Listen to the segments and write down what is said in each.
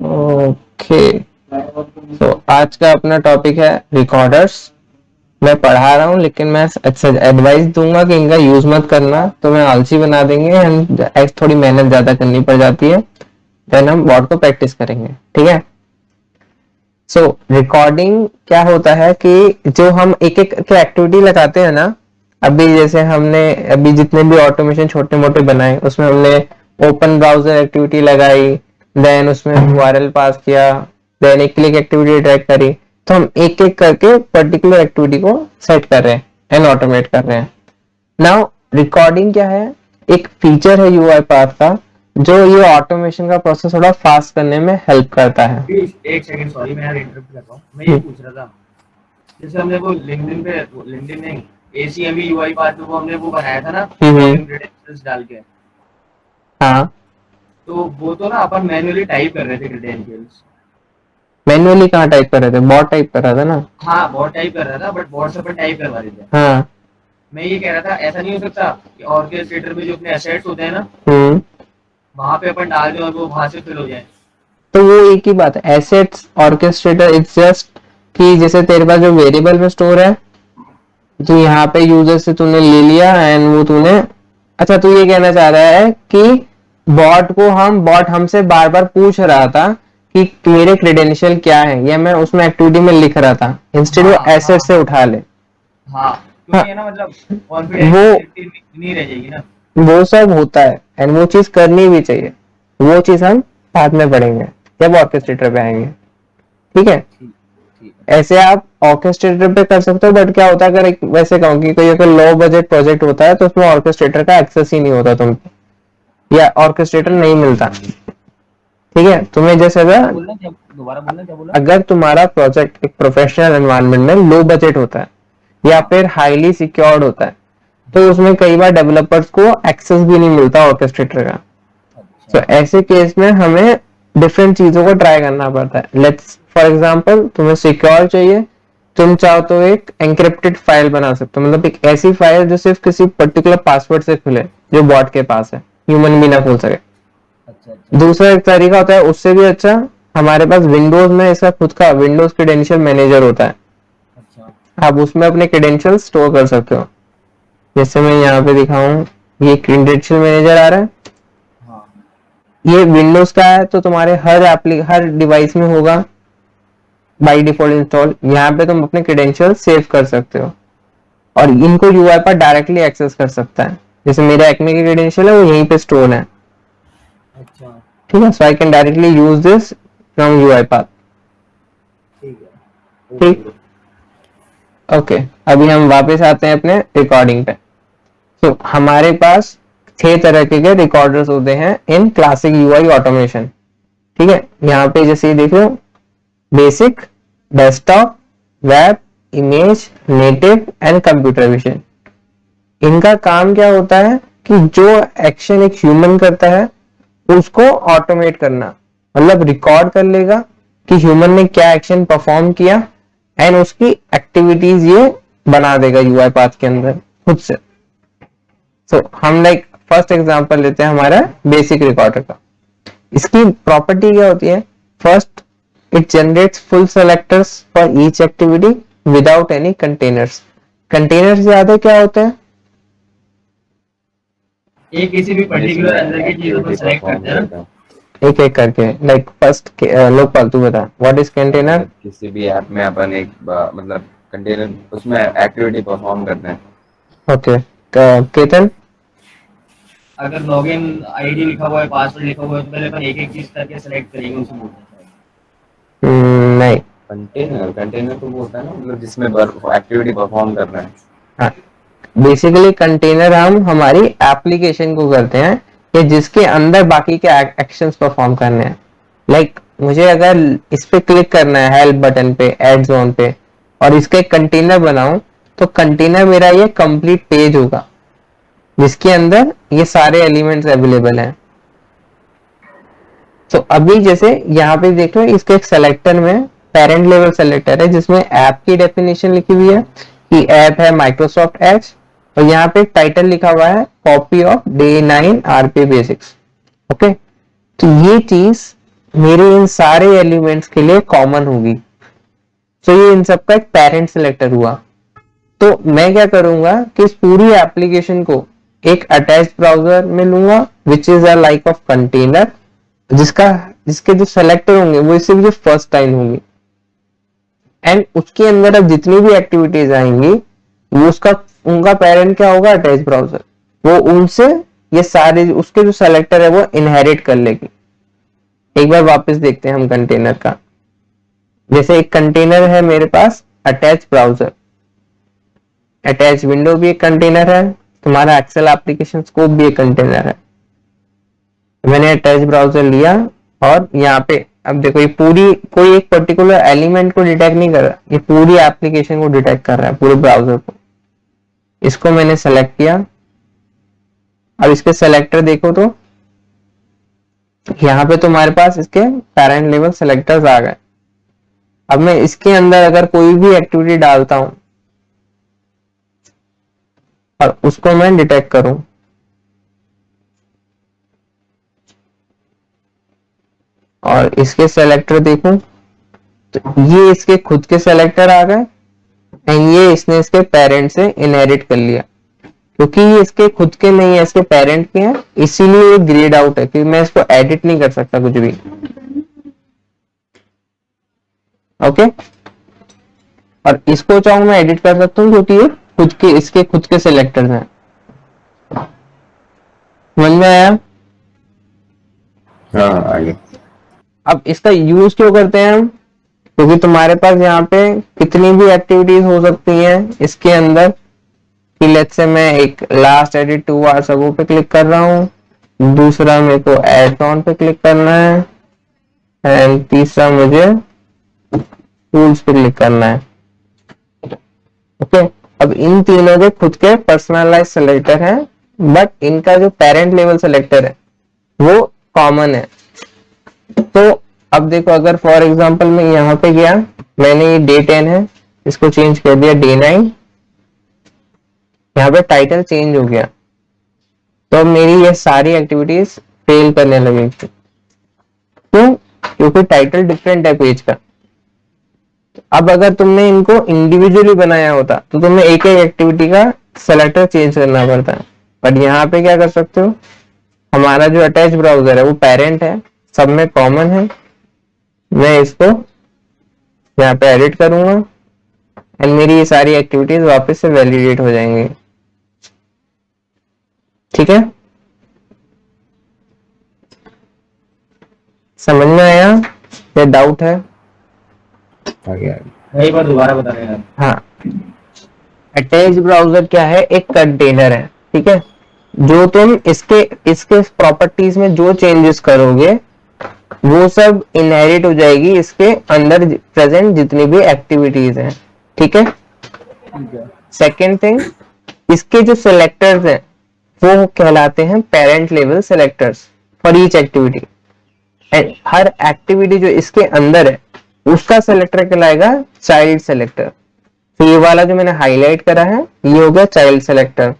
Okay, तो आज का अपना टॉपिक है रिकॉर्डर्स। मैं पढ़ा रहा हूँ लेकिन मैं अच्छा एडवाइस दूंगा कि इनका यूज मत करना, तो मैं आलसी बना देंगे एंड थोड़ी मेहनत ज्यादा करनी पड़ जाती है। देन हम बोर्ड को प्रैक्टिस करेंगे, ठीक है। सो रिकॉर्डिंग क्या होता है कि जो हम एक एक के एक्टिविटी लगाते हैं ना, अभी जैसे हमने अभी जितने भी ऑटोमेशन छोटे मोटे बनाए उसमें हमने ओपन ब्राउजर एक्टिविटी लगाई, देन उसमें यूआरएल पास किया, देन एक क्लिक एक्टिविटी ट्रैक करी। तो हम एक एक करके पर्टिकुलर एक्टिविटी को सेट कर रहे हैं एंड ऑटोमेट कर रहे हैं। नाउ रिकॉर्डिंग क्या है, एक फीचर है यूआई पाथ का जो ये ऑटोमेशन का प्रोसेस थोड़ा फास्ट करने में हेल्प करता है। एक सेकंड, सॉरी मैं यार इंटरप्ट कर रहा हूँ। मैं ये पूछ रहा था, जैसे हमने वो लिंक्डइन पे, लिंक्डइन नहीं, एसीएमई यूआई पाथ पे वो हमने वो बनाया था ना, लॉगिन क्रेडेंशियल्स डाल के। हाँ, तो वो तो ना अपन मैन्युअली टाइप कर रहे थे क्रेडेंशियल्स। मैन्युअली कहाँ टाइप कर रहे थे, बॉट टाइप कर रहा था ना। हाँ बॉट टाइप कर रहा था, बट बॉट से अपन टाइप करवा रहे थे। हाँ। मैं ये कह रहा था, ऐसा नहीं हो सकता कि ऑर्केस्ट्रेटर में जो अपने एसेट्स होते हैं ना, हम्म। वहां पे अपन डाल दें और वो वहां से फिल हो जाए। तो वो एक ही बात है, एसेट्स ऑर्केस्ट्रेटर इट्स जस्ट कि जैसे तेरे पास जो वेरिएबल में स्टोर है, तो यहाँ पे यूजर से तूने ले लिया एंड वो तूने, अच्छा तू ये कहना चाह रहा है कि बॉट हमसे बार बार पूछ रहा था कि मेरे क्रेडेंशियल क्या है, या मैं उसमें एक्टिविटी में लिख रहा था, इंस्टेड वो हाँ हाँ एसेट से हाँ उठा ले। हाँ, हाँ, क्योंकि है ना, मतलब वो कॉन्फिडेंशियलिटी नहीं रह जाएगी ना। वो सब होता है एंड वो चीज करनी भी चाहिए। वो चीज हम बाद में पढ़ेंगे जब ऑर्केस्ट्रेटर पे आएंगे, ठीक है। ठीक, ठीक है। ऐसे आप ऑर्केस्ट्रेटर पे कर सकते हो, बट क्या होता है अगर एक वैसे कहूँ कि कोई अगर लो बजट प्रोजेक्ट होता है तो उसमें ऑर्केस्ट्रेटर का एक्सेस ही नहीं होता तुम, या ऑर्केस्ट्रेटर नहीं मिलता, ठीक है तुम्हें। जैसे दोबारा अगर बोलना क्या, दोबारा बोलना क्या बोला? अगर तुम्हारा प्रोजेक्ट एक प्रोफेशनल एनवायरनमेंट में लो बजट होता है या हाँ फिर हाईली सिक्योर्ड होता है, तो हाँ। उसमें कई बार डेवलपर्स को एक्सेस भी नहीं मिलता ऑर्केस्ट्रेटर का। तो अच्छा। ऐसे केस में हमें डिफरेंट चीजों को ट्राई करना पड़ता है। लेट्स फॉर एग्जांपल तुम्हें सिक्योर चाहिए, तुम चाहो तो एक एनक्रिप्टेड फाइल बना सकते हो, मतलब एक ऐसी फाइल जो सिर्फ किसी पर्टिकुलर पासवर्ड से खुले जो बॉट के पास है, ह्यूमन भी ना खोल सके। अच्छा अच्छा। दूसरा एक तरीका होता है उससे भी अच्छा, हमारे पास विंडोज में इसका खुद का विंडोज क्रेडेंशियल मैनेजर होता है। अच्छा। आप उसमें अपने क्रेडेंशियल स्टोर कर सकते हो। जैसे मैं यहाँ पे दिखाऊं, ये क्रेडेंशियल मैनेजर आ रहा है, हाँ ये विंडोज का है तो तुम्हारे हर डिवाइस में होगा बाय डिफॉल्ट इंस्टॉल। यहाँ पे तुम अपने क्रेडेंशियल सेव कर सकते हो और इनको यूआई पर डायरेक्टली एक्सेस कर सकता है। जैसे मेरा एक्मे की क्रेडेंशियल है वो यहीं पे स्टोर है, अच्छा। ठीक है। So I can directly use this from UI path, ठीक है, ओके ठीक। ब्रो। ओके, अभी हम वापस आते हैं अपने रिकॉर्डिंग पे। तो हमारे पास 6 तरह के रिकॉर्डर्स होते हैं इन क्लासिक यूआई ऑटोमेशन, ठीक है। यहाँ पे जैसे ये देख लो, basic, desktop, web, image, native and computer vision. इनका काम क्या होता है कि जो एक्शन एक ह्यूमन करता है उसको ऑटोमेट करना, मतलब रिकॉर्ड कर लेगा कि ह्यूमन ने क्या एक्शन परफॉर्म किया एंड उसकी एक्टिविटीज ये बना देगा यूआई पाथ के अंदर खुद से। सो हम लाइक फर्स्ट एग्जांपल लेते हैं हमारा बेसिक रिकॉर्डर का। इसकी प्रॉपर्टी क्या होती है, first, it generates full selectors for each activity without any containers. Containers याद है क्या होते हैं? ये किसी भी पर्टिकुलर अंदर की चीजों को सेलेक्ट करते हैं ना। एक एक करके, लाइक फर्स्ट लोकपाल तू बता व्हाट इज कंटेनर। किसी भी ऐप में अपन एक मतलब कंटेनर उसमें एक्टिविटी परफॉर्म करते हैं। ओके, केतन। अगर लॉगिन आईडी लिखा हुआ है, पासवर्ड लिखा हुआ है, तो पहले अपन एक एक चीज करके सेलेक्ट करेंगे, उसे बोलते हैं। नहीं। कंटेनर कंटेनर तो वो होता है ना, मतलब जिसमें एक्टिविटी परफॉर्म कर रहे हैं। हाँ, बेसिकली कंटेनर हम हमारी एप्लीकेशन को करते हैं कि जिसके अंदर बाकी के एक्शंस परफॉर्म करने हैं। लाइक मुझे अगर इस पे क्लिक करना है हेल्प बटन पे एड जोन पे और इसका एक कंटेनर बनाऊं, तो कंटेनर मेरा ये कंप्लीट पेज होगा जिसके अंदर ये सारे एलिमेंट्स अवेलेबल हैं। तो अभी जैसे यहाँ पे देख लो, इसके एक सेलेक्टर में पेरेंट लेवल सेलेक्टर है जिसमें ऐप की डेफिनेशन लिखी हुई है कि ऐप है माइक्रोसॉफ्ट एज, और यहाँ पे टाइटल लिखा हुआ है copy of day 9 RP basics. Okay, तो ये चीज मेरे इन सारे एलिमेंट्स के लिए कॉमन होगी। तो ये इन सबका एक पेरेंट सिलेक्टर हुआ। तो मैं क्या करूंगा कि इस पूरी एप्लीकेशन को एक अटैच ब्राउजर में लूंगा which is a like of container, जिसके जो सेलेक्टर होंगे वो सिर्फ जो फर्स्ट टाइम होंगी, एंड उसके अंदर अब जितनी भी एक्टिविटीज आएंगी वो उनका पेरेंट क्या होगा, अटैच ब्राउजर। वो उनसे ये सारे उसके जो सेलेक्टर है वो इनहेरिट कर लेगी। एक बार वापस देखते हैं हम कंटेनर का। जैसे एक कंटेनर है मेरे पास अटैच ब्राउजर, अटैच विंडो भी एक कंटेनर है, तुम्हारा एक्सेल एप्लीकेशन स्कोप भी एक कंटेनर है। मैंने अटैच ब्राउजर लिया और यहाँ पे अब देखो ये पूरी कोई एक पर्टिकुलर एलिमेंट को डिटेक्ट नहीं कर रहा, ये पूरी एप्लीकेशन को डिटेक्ट कर रहा है, पूरे ब्राउजर को। इसको मैंने सेलेक्ट किया। अब इसके सेलेक्टर देखो तो यहाँ पे तुम्हारे पास इसके पेरेंट लेवल सेलेक्टर्स आ गए। अब मैं इसके अंदर अगर कोई भी एक्टिविटी डालता हूं और उसको मैं डिटेक्ट करूं, और इसके सेलेक्टर देखूं तो ये इसके खुद के सेलेक्टर आ गए, एंड ये इसने इसके पेरेंट से इनहेरिट कर लिया। क्योंकि ये इसके खुद के नहीं है, इसके पेरेंट के हैं, इसीलिए ये ग्रेड आउट है कि मैं इसको एडिट नहीं कर सकता कुछ भी। ओके, और इसको चाहूं मैं एडिट कर सकता हूं क्योंकि ये इसके खुद के सेलेक्टर्स हैं। समझ में आया? हाँ आगे। अब इसका यूज क्यों करते हैं हम? क्योंकि तुम्हारे पास यहाँ पे कितनी भी एक्टिविटीज हो सकती हैं इसके अंदर, कि लेट्स से मैं एक लास्ट एडिट 2 आवर्स अगो पे क्लिक कर रहा हूँ, दूसरा मेरे को एड ऑन पे क्लिक करना है, एंड तीसरा मुझे टूल्स पे क्लिक करना है। ओके, अब इन तीनों के खुद के पर्सनलाइज सेलेक्टर हैं, बट इनका जो पेरेंट लेवल सेलेक्टर है वो कॉमन है। तो अब देखो, अगर फॉर एग्जांपल मैं यहाँ पे गया, मैंने ये डे 10 है, इसको चेंज कर दिया डे 9, यहाँ पे टाइटल चेंज हो गया, तो अब मेरी ये सारी एक्टिविटीज फेल करने लगेगी। क्यों? क्योंकि टाइटल डिफरेंट है पेज का। अब अगर तुमने इनको इंडिविजुअली बनाया होता तो तुम्हें एक एक एक्टिविटी का सेलेक्टर चेंज करना पड़ता है, बट यहाँ पे क्या कर सकते हो, हमारा जो अटैच ब्राउजर है वो पेरेंट है, सब में कॉमन है। मैं इसको यहाँ पे एडिट करूंगा एंड मेरी ये सारी एक्टिविटीज वापस से वैलिडेट हो जाएंगी। ठीक है, समझ में आया या डाउट है? आगे आगे। एक बार दोबारा बता रहे हैं। हाँ, अटैच ब्राउजर क्या है, एक कंटेनर है, ठीक है। जो तुम इसके इसके प्रॉपर्टीज में जो चेंजेस करोगे वो सब इनहेरिट हो जाएगी इसके अंदर प्रेजेंट जितनी भी एक्टिविटीज हैं, ठीक है। सेकेंड थिंग, इसके जो सेलेक्टर्स हैं वो कहलाते हैं parent level selectors for each activity, and her activity जो इसके अंदर है उसका सेलेक्टर कहलाएगा चाइल्ड सेलेक्टर। तो ये वाला जो मैंने हाईलाइट करा है ये हो गया चाइल्ड सेलेक्टर,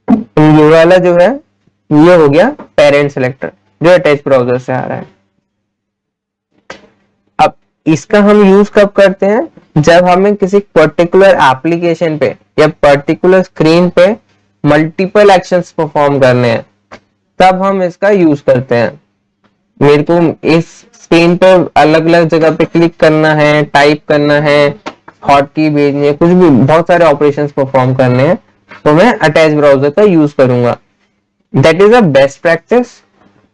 ये वाला जो है ये हो गया पेरेंट सेलेक्टर जो अटैच ब्राउजर से आ रहा है। अब इसका हम यूज कब करते हैं, जब हमें किसी पर्टिकुलर एप्लीकेशन पे या पर्टिकुलर स्क्रीन पे मल्टीपल एक्शंस परफॉर्म करने हैं, तब हम इसका यूज करते हैं। मेरे को इस स्क्रीन पे अलग अलग जगह पे क्लिक करना है, टाइप करना है, हॉट की भेजनी है, कुछ भी बहुत सारे ऑपरेशंस परफॉर्म करने हैं, तो मैं अटैच ब्राउजर का यूज करूंगा। That is a best practice,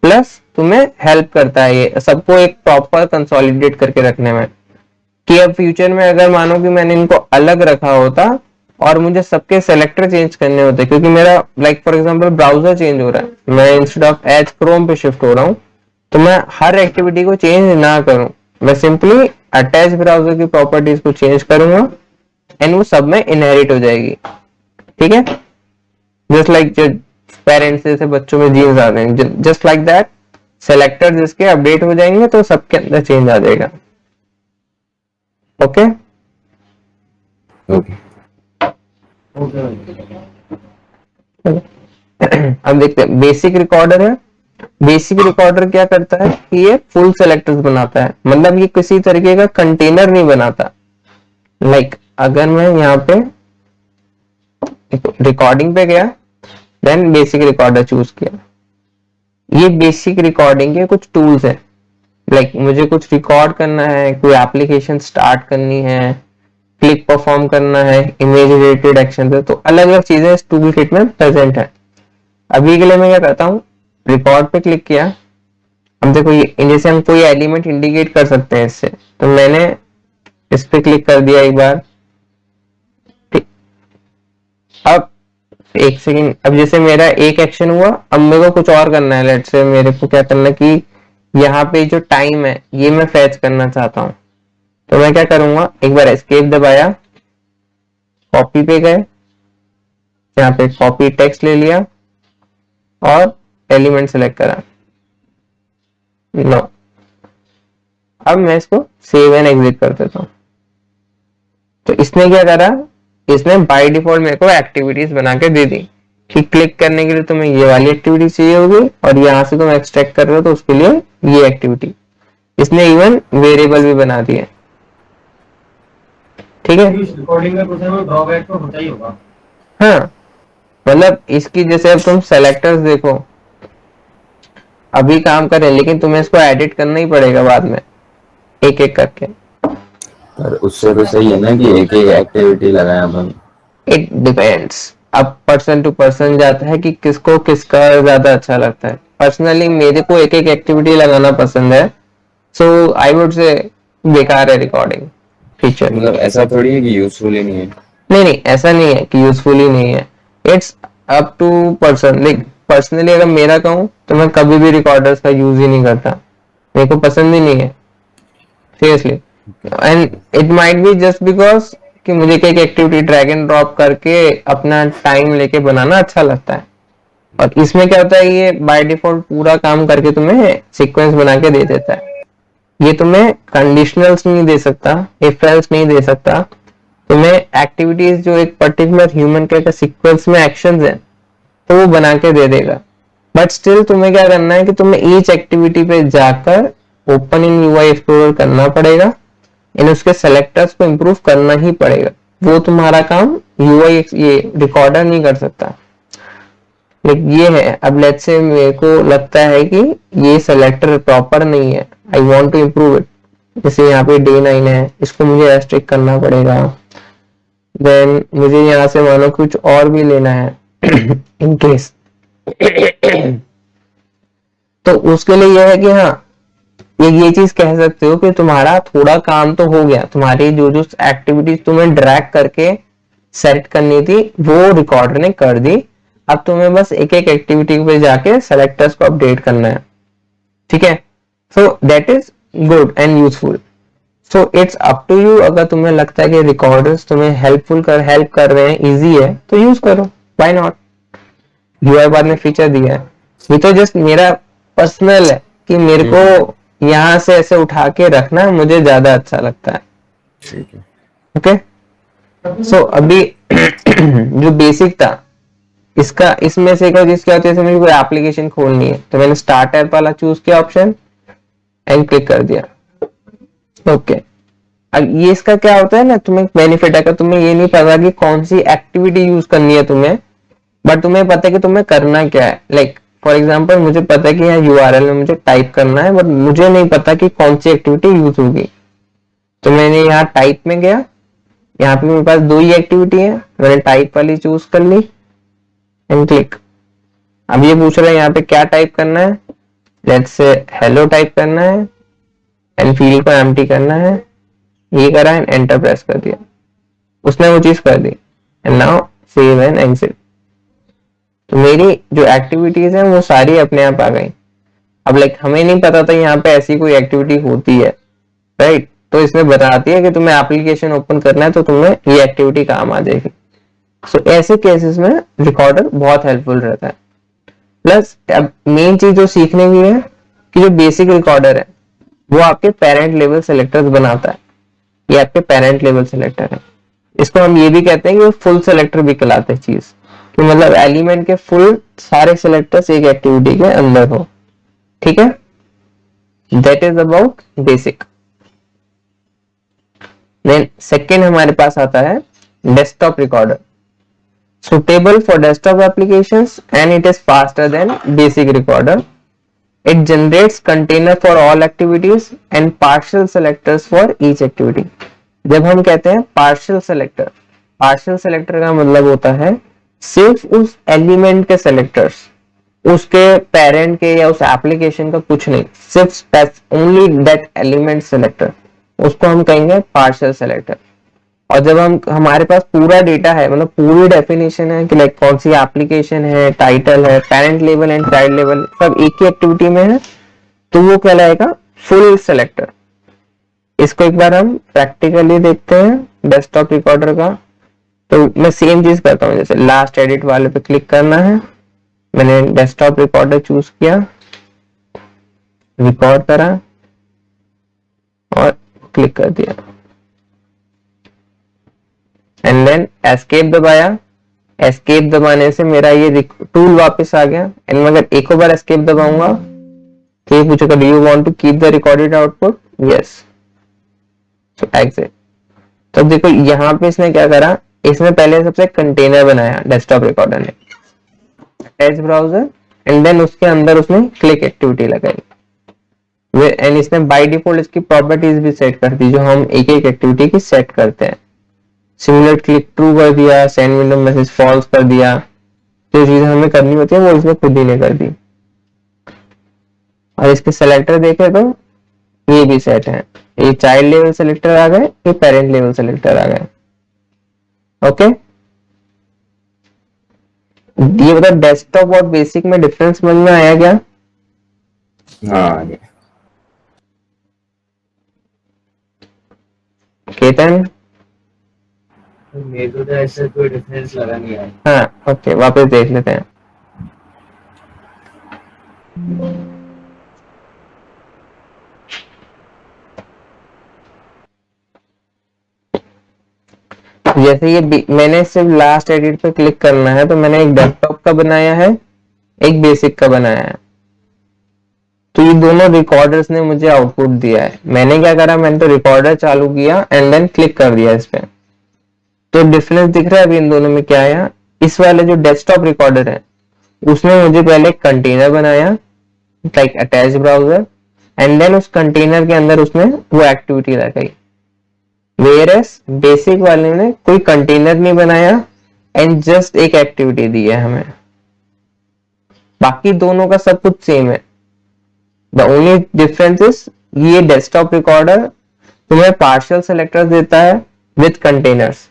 plus तुम्हें हेल्प करता है ये सबको एक प्रॉपर कंसोलिडेट करके रखने में, कि अब फ्यूचर में अगर मानो कि मैंने इनको अलग रखा होता और मुझे सबके सेलेक्टर चेंज करने होते, क्योंकि मेरा like for example browser change हो रहा है, मैं इंस्टेड ऑफ एज क्रोम पे शिफ्ट हो रहा हूं, तो मैं हर एक्टिविटी को चेंज ना करूं, मैं सिंपली अटैच ब्राउजर की प्रॉपर्टीज को चेंज करूंगा एंड वो सब में इनहेरिट हो जाएगी। ठीक है, जस्ट लाइक पेरेंट्स जैसे बच्चों में जीन्स आ रहे हैं, जस्ट लाइक दैट सेलेक्टर जिसके अपडेट हो जाएंगे तो सबके अंदर चेंज आ जाएगा। Okay okay. ओके। अब देखते हैं, बेसिक रिकॉर्डर है, बेसिक रिकॉर्डर क्या करता है कि ये फुल सेलेक्टर्स बनाता है, मतलब ये किसी तरीके का कंटेनर नहीं बनाता। लाइक अगर मैं यहाँ पे रिकॉर्डिंग पे गया, देन बेसिक रिकॉर्डर चूज किया, ये बेसिक रिकॉर्डिंग के कुछ टूल्स है। लाइक मुझे कुछ रिकॉर्ड करना है, कोई एप्लीकेशन स्टार्ट करनी है, क्लिक परफॉर्म करना है, इमेज रिलेटेड एक्शन है, तो अलग अलग चीजें इस टूल किट में प्रेजेंट है। अभी के लिए मैं क्या करता हूँ, रिकॉर्ड पे क्लिक किया, हम देखो ये जैसे हम कोई एलिमेंट इंडिकेट कर सकते हैं इससे, तो मैंने इस पे क्लिक कर दिया एक बार, ठीक। अब एक सेकंड, अब जैसे मेरा एक एक्शन हुआ, अब मेरे को कुछ और करना है। लेट्स से मेरे को क्या करना है कि यहाँ पे जो टाइम है ये मैं फैच करना चाहता हूँ, तो मैं क्या करूंगा, एक बार एस्केप दबाया, कॉपी पे गए, यहाँ पे कॉपी टेक्स्ट ले लिया और एलिमेंट सेलेक्ट करा, नो। अब मैं इसको सेव एंड एग्जिट कर देता हूँ। तो इसने क्या करा, इसने बाय डिफॉल्ट मेरे को एक्टिविटीज बना के दे दी कि क्लिक करने के लिए तुम्हें ये वाली एक्टिविटी चाहिए होगी, और यहाँ से तुम एक्सट्रैक्ट कर रहे हो तो उसके लिए ये एक्टिविटी। इसने इवन वेरिएबल भी बना दिए, ठीक है। इस रिकॉर्डिंग में कुछ ना कुछ ड्रॉबैक तो होता ही होगा। हाँ, मतलब इसकी जैसे अब तुम सेलेक्टर्स देखो, अभी काम कर रहे हैं, लेकिन तुम्हें इसको एडिट करना ही पड़ेगा बाद में एक एक करके। पर उससे तो सही है ना कि एक एक एक्टिविटी लगाए अपन। इट डिपेंड्स, अब पर्सन टू पर्सन जाता है कि किसको किसका ज्यादा अच्छा लगता है। पर्सनली मेरे को एक एक एक्टिविटी लगाना पसंद है, सो आई वुड से बेकार है रिकॉर्डिंग फीचर। मतलब ऐसा थोड़ी है कि यूजफुल ही नहीं है। नहीं नहीं, ऐसा नहीं है कि यूजफुल ही नहीं है, it's up to person. Like personally अगर मेरा कहूँ तो मैं कभी भी रिकॉर्डर्स का यूज ही नहीं करता, मेरे को पसंद ही नहीं है seriously. And it might be just because कि मुझे एक एक्टिविटी ड्रैग एंड ड्रॉप करके अपना टाइम लेके बनाना अच्छा लगता है, और इसमें क्या होता है, ये बाय डिफॉल्ट पूरा काम करके तुम्हें सीक्वेंस बना के दे देता है। ये तुम्हें कंडीशनल्स नहीं दे सकता, इफ एल्स नहीं दे सकता, तुम्हें एक्टिविटीज जो एक पर्टिकुलर ह्यूमन के सीक्वेंस में एक्शंस है तो वो बना के दे देगा। बट स्टिल तुम्हें क्या करना है कि तुम्हें ईच एक्टिविटी पे जाकर ओपन इन यूआई एक्सप्लोरर करना पड़ेगा, इन उसके सेलेक्टर्स को इंप्रूव करना ही पड़ेगा। वो तुम्हारा काम यूआई ये रिकॉर्डर नहीं कर सकता। लेकिन ये है, अब लेट्स से मेरे को लगता है कि ये सेलेक्टर प्रॉपर नहीं है, I want to improve it. जैसे यहाँ पे डे 9 है, इसको मुझे रेस्ट्रिक्ट करना पड़ेगा। देन मुझे यहाँ से मानो कुछ और भी लेना है इन केस तो उसके लिए यह है कि हाँ, ये चीज कह सकते हो कि तुम्हारा थोड़ा काम तो हो गया, तुम्हारी जो जो एक्टिविटीज तुम्हें ड्रैग करके सेट करनी थी वो रिकॉर्डर ने कर दी। अब तुम्हें बस एक एक एक्टिविटी पे जाके सेलेक्टर्स को अपडेट करना है, ठीक है। So that is good and useful. So it's up to you, अगर तुम्हें लगता है कि रिकॉर्डर्स तुम्हें हेल्प कर रहे हैं, इजी है तो यूज करो, व्हाई नॉट। यूआई बाद में फीचर दिया है, ये तो जस्ट मेरा पर्सनल है कि मेरे को यहाँ से ऐसे उठा के रखना मुझे ज्यादा अच्छा लगता है, ठीक है। ओके। सो अभी जो बेसिक था इसका, इसमें से क्या होता है, मुझे कोई एप्लीकेशन खोलनी है तो मैंने स्टार्ट ऐप वाला चूज किया ऑप्शन एंड क्लिक कर दिया, ओके। अब ये इसका क्या होता है ना, तुम्हें बेनिफिट है कि तुम्हें ये नहीं पता कि कौन सी एक्टिविटी यूज करनी है तुम्हें, बट तुम्हें पता है कि तुम्हें करना क्या है। लाइक फॉर एग्जांपल मुझे पता है कि यहाँ यूआरएल में मुझे टाइप करना है, बट मुझे नहीं पता कि कौन सी एक्टिविटी यूज होगी। तो मैंने यहाँ टाइप में गया, यहाँ पे मेरे पास दो ही एक्टिविटी है, मैंने टाइप वाली चूज कर ली एंड क्लिक। अब ये पूछ रहा है यहाँ पे क्या टाइप करना है, लेट्स से हेलो टाइप करना है एंड फील्ड को एम्प्टी करना है, ये करा एंड एंटर प्रेस कर दिया, उसने वो चीज कर दी and now save and exit. तो मेरी जो एक्टिविटीज है वो सारी अपने आप आ गई। अब लाइक हमें नहीं पता था यहाँ पे ऐसी कोई एक्टिविटी होती है, राइट, तो इसमें बताती है कि तुम्हें एप्लीकेशन ओपन करना है तो तुम्हें ये एक्टिविटी काम आ जाएगी। सो ऐसे केसेस में रिकॉर्डर बहुत हेल्पफुल रहता है। प्लस अब मेन चीज जो सीखने की है कि जो बेसिक रिकॉर्डर है वो आपके पेरेंट लेवल सेलेक्टर्स बनाता है, ये आपके पेरेंट लेवल सेलेक्टर है। इसको हम ये भी कहते हैं कि फुल सेलेक्टर भी कहलाते हैं चीज, कि मतलब एलिमेंट के फुल सारे सेलेक्टर्स एक एक्टिविटी के अंदर हो। ठीक है, that is about basic. Then second हमारे पास आता है desktop recorder, suitable for desktop applications and it is faster than basic recorder. It generates container for all activities and partial selectors for each activity. जब हम कहते हैं partial selector का मतलब होता है सिर्फ उस एलिमेंट के सेलेक्टर्स, उसके पेरेंट के या उस एप्लीकेशन का कुछ नहीं, सिर्फ ओनली दैट एलिमेंट सेलेक्टर, उसको हम कहेंगे पार्शियल सेलेक्टर। और जब हम हमारे पास पूरा डेटा है, मतलब पूरी डेफिनेशन है कि लाइक कौन सी एप्लीकेशन है, टाइटल है, parent level and child level सब एक ही एक्टिविटी में है, तो वो कहलाएगा फुल सेलेक्टर। इसको एक बार हम प्रैक्टिकली देखते हैं डेस्कटॉप रिकॉर्डर का। तो मैं सेम चीज करता हूँ, जैसे लास्ट एडिट वाले पे क्लिक करना है, मैंने डेस्कटॉप रिकॉर्डर चूज किया, रिकॉर्ड करा और क्लिक कर दिया एंड देन एस्केप दबाया। एस्केप दबाने से मेरा ये टूल वापस आ गया एंड मैं अगर एक बार एस्केप दबाऊंगा तो ये पूछेगा do you want to keep the recorded output, yes, so exit. तो देखो यहाँ पे इसने क्या करा, इसने पहले सबसे कंटेनर बनाया डेस्कटॉप रिकॉर्डर ने, अटैच ब्राउजर एंड देन उसके अंदर उसने क्लिक एक्टिविटी लगाई एंड इसने बाय डिफॉल्ट इसकी प्रॉपर्टीज भी सेट कर दी जो हम एक एक एक्टिविटी की सेट करते हैं। सिमुलेट क्लिक ट्रू कर दिया, सेंड विंडो मैसेज फॉल्स कर दिया, जो चीजें हमें करनी होती है वो इसने खुद ही ने कर दी। और इसके सेलेक्टर देखे तो ये भी सेट है, ये चाइल्ड लेवल सेलेक्टर आ गए, ये पेरेंट लेवल सेलेक्टर आ गए। ओके, ये बता डेस्कटॉप और बेसिक में डिफरेंस समझ में आया क्या? हाँ केतन? मेरे को तो ऐसा कोई डिफरेंस लगा नहीं है। हाँ ओके, वापस देख लेते हैं। जैसे ये मैंने सिर्फ लास्ट एडिट पे क्लिक करना है, तो मैंने एक डेस्कटॉप का बनाया है, एक बेसिक का बनाया है। तो ये दोनों रिकॉर्डर्स ने मुझे आउटपुट दिया है। मैंने क्या करा, मैंने तो रिकॉर्डर चालू किया एंड देन क्लिक कर दिया इस पे। तो डिफरेंस दिख रहा है अभी इन दोनों में क्या है। इस वाले जो डेस्कटॉप रिकॉर्डर है उसने मुझे पहले एक कंटेनर बनाया like attach browser and then उस कंटेनर के अंदर उसने वो एक्टिविटी लगाई। वेयरएस बेसिक वाले ने कोई कंटेनर नहीं बनाया एंड जस्ट एक एक्टिविटी दी है हमें। बाकी दोनों का सब कुछ सेम है। द ओनली डिफरेंस इज ये डेस्कटॉप रिकॉर्डर तुम्हें पार्शियल सेलेक्टर्स देता है विद कंटेनर्स,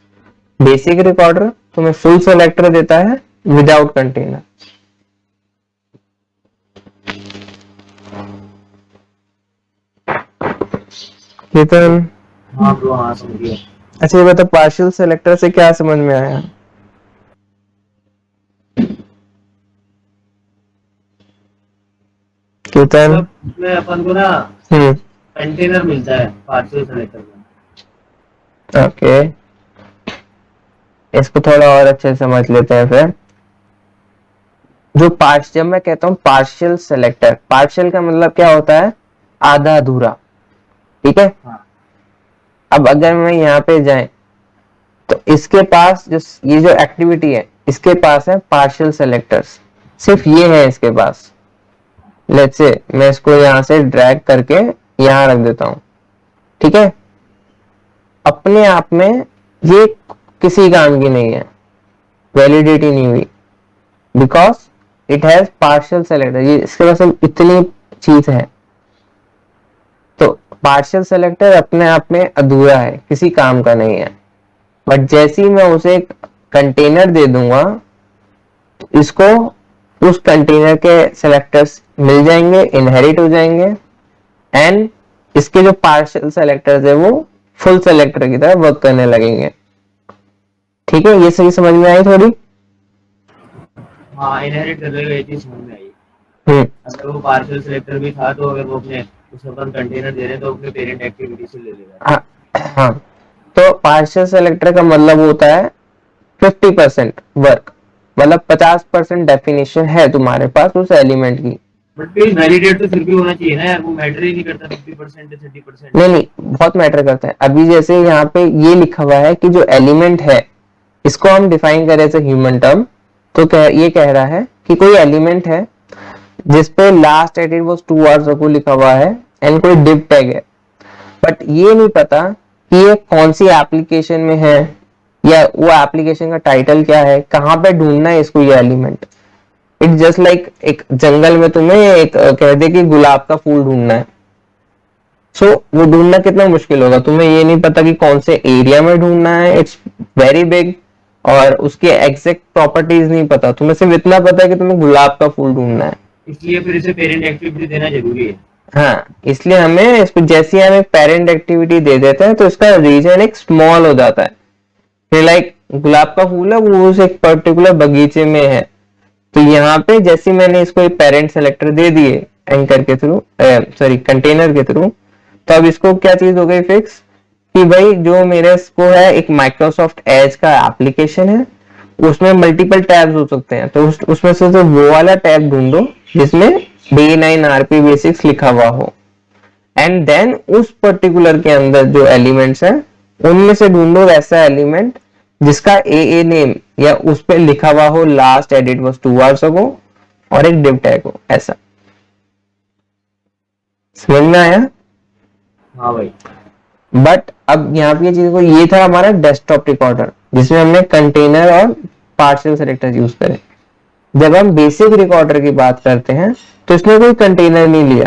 बेसिक रिकॉर्डर तुम्हें फुल सेलेक्टर देता है विदाउट कंटेनर। केतन? हाँ ब्रो, हाँ समझ गया। अच्छा ये बता पार्शियल सेलेक्टर से क्या समझ में आया? केतन? मतलब उसमें अपन को ना कंटेनर मिलता है पार्शियल सेलेक्टर में। ओके, इसको थोड़ा और अच्छे से समझ लेते हैं फिर। जो जब मैं कहता हूँ पार्शियल सेलेक्टर, पार्शियल का मतलब क्या होता है, आधा अधूरा, ठीक है। हाँ। अब अगर मैं यहाँ पे जाए तो इसके पास जो ये जो एक्टिविटी है इसके पास है पार्शियल सेलेक्टर्स, सिर्फ ये है इसके पास। लेट्स से मैं इसको यहाँ से ड्रैग करके यहाँ रख देता हूँ, ठीक है। अपने आप में ये किसी काम की नहीं है, वैलिडिटी नहीं हुई, because it has partial selector. ये इसके पास इतनी चीज है, तो पार्शियल सेलेक्टर अपने आप में अधूरा है, किसी काम का नहीं है। बट जैसे ही मैं उसे एक कंटेनर दे दूंगा तो इसको उस कंटेनर के सेलेक्टर्स मिल जाएंगे, इनहेरिट हो जाएंगे एंड इसके जो पार्शियल सेलेक्टर्स है वो फुल सेलेक्टर की तरह वर्क करने लगेंगे। ठीक है, ये सही समझ में आई थोड़ी? हाँ, इनहेरिट कर लेगा, ये चीज समझ में आई। अगर वो पार्शियल सेलेक्टर भी था तो अगर वो अपने उसे अपन कंटेनर दे रहे हैं तो अपने पेरेंट एक्टिविटी से ले लेगा। हाँ, तो पार्शियल सेलेक्टर का मतलब होता है 50% वर्क, मतलब 50% डेफिनेशन है तुम्हारे पास उस एलिमेंट की, बट पेज वैलिडेट तो फिर भी होना चाहिए ना यार, वो मैटर ही नहीं करता 50% 30%। नहीं नहीं, बहुत मैटर करता है। अभी जैसे यहाँ पे ये लिखा हुआ है कि जो एलिमेंट है इसको हम डिफाइन करें एज ह्यूमन टर्म, तो ये कह रहा है कि कोई एलिमेंट है जिसपे last edit was 2 hours ago लिखा हुआ है एंड कोई div टैग है, बट ये नहीं पता कि ये कौन सी एप्लीकेशन में है या वो एप्लीकेशन का टाइटल क्या है, कहाँ पे ढूंढना है इसको ये एलिमेंट। इट्स जस्ट लाइक एक जंगल में तुम्हें एक कह दे कि गुलाब का फूल ढूंढना है, सो वो ढूंढना कितना मुश्किल होगा, तुम्हें ये नहीं पता कि कौन से एरिया में ढूंढना है, इट्स वेरी बिग, और उसके एग्जैक्ट प्रॉपर्टीज नहीं पता, तुम्हें सिर्फ इतना पता है कि तुम्हें गुलाब का फूल ढूंढना है। इसलिए फिर इसे पेरेंट एक्टिविटी देना जरूरी है। हाँ, इसलिए हमें इसको जैसे ही हम एक पेरेंट एक्टिविटी दे देते हैं तो इसका रीजन एक स्मॉल हो जाता है। फिर लाइक गुलाब का फूल है वो उस एक पर्टिकुलर बगीचे में है, तो यहाँ पे जैसे मैंने इसको एक पेरेंट सेलेक्टर दे दिए एंकर के थ्रू, सॉरी कंटेनर के थ्रू, तो अब इसको क्या चीज हो गई फिक्स कि भाई जो मेरे को है एक माइक्रोसॉफ्ट एज का एप्लीकेशन है, उसमें मल्टीपल टैब्स हो सकते हैं, तो उसमें से तो वो वाला टैब ढूंढो जिसमें D9 RP बेसिक्स लिखा हुआ हो, एंड देन उस पर्टिकुलर के अंदर जो एलिमेंट्स हैं उनमें से ढूंढो वैसा एलिमेंट जिसका ए नेम या उस पे लिखा हुआ हो last edit was 2 hours ago और एक div टैग हो, ऐसा। समझ में आया? हाँ भाई। बट अब यहाँ पे चीज को, ये था हमारा डेस्कटॉप रिकॉर्डर जिसमें हमने कंटेनर और पार्शियल सेलेक्टर यूज करे। जब हम बेसिक रिकॉर्डर की बात करते हैं तो इसने कोई कंटेनर नहीं लिया,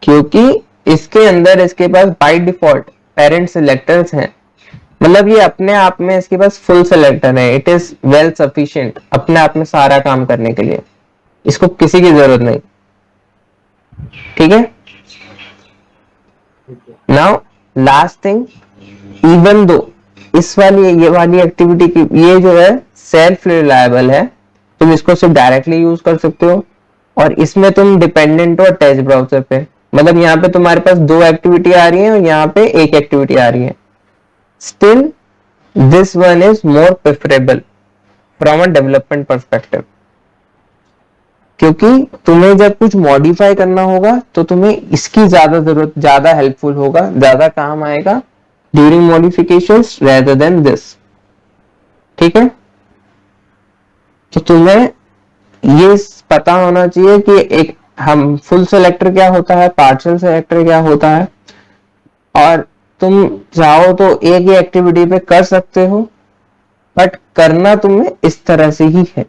क्योंकि इसके अंदर इसके पास बाय डिफॉल्ट पेरेंट सेलेक्टर्स हैं, मतलब ये अपने आप में इसके पास फुल सेलेक्टर है, इट इज वेल सफिशिएंट अपने आप में सारा काम करने के लिए, इसको किसी की जरूरत नहीं। ठीक है, now last thing, even though इस वाली ये वाली एक्टिविटी की ये जो है सेल्फ रिलायबल है, तुम इसको सिर्फ डायरेक्टली यूज कर सकते हो, और इसमें तुम डिपेंडेंट हो अटैच ब्राउजर पे, मतलब यहाँ पे तुम्हारे पास 2 एक्टिविटी आ रही है और यहाँ पे एक एक्टिविटी आ रही है, still this one is more preferable from a development perspective, क्योंकि तुम्हें जब कुछ मॉडिफाई करना होगा तो तुम्हें इसकी ज्यादा जरूरत, ज्यादा हेल्पफुल होगा, ज्यादा काम आएगा during modifications rather than this. ठीक है, तो तुम्हें ये पता होना चाहिए कि एक हम फुल सेलेक्टर क्या होता है, पार्शियल सेलेक्टर क्या होता है, और तुम चाहो तो एक ही एक्टिविटी पे कर सकते हो, बट करना तुम्हें इस तरह से ही है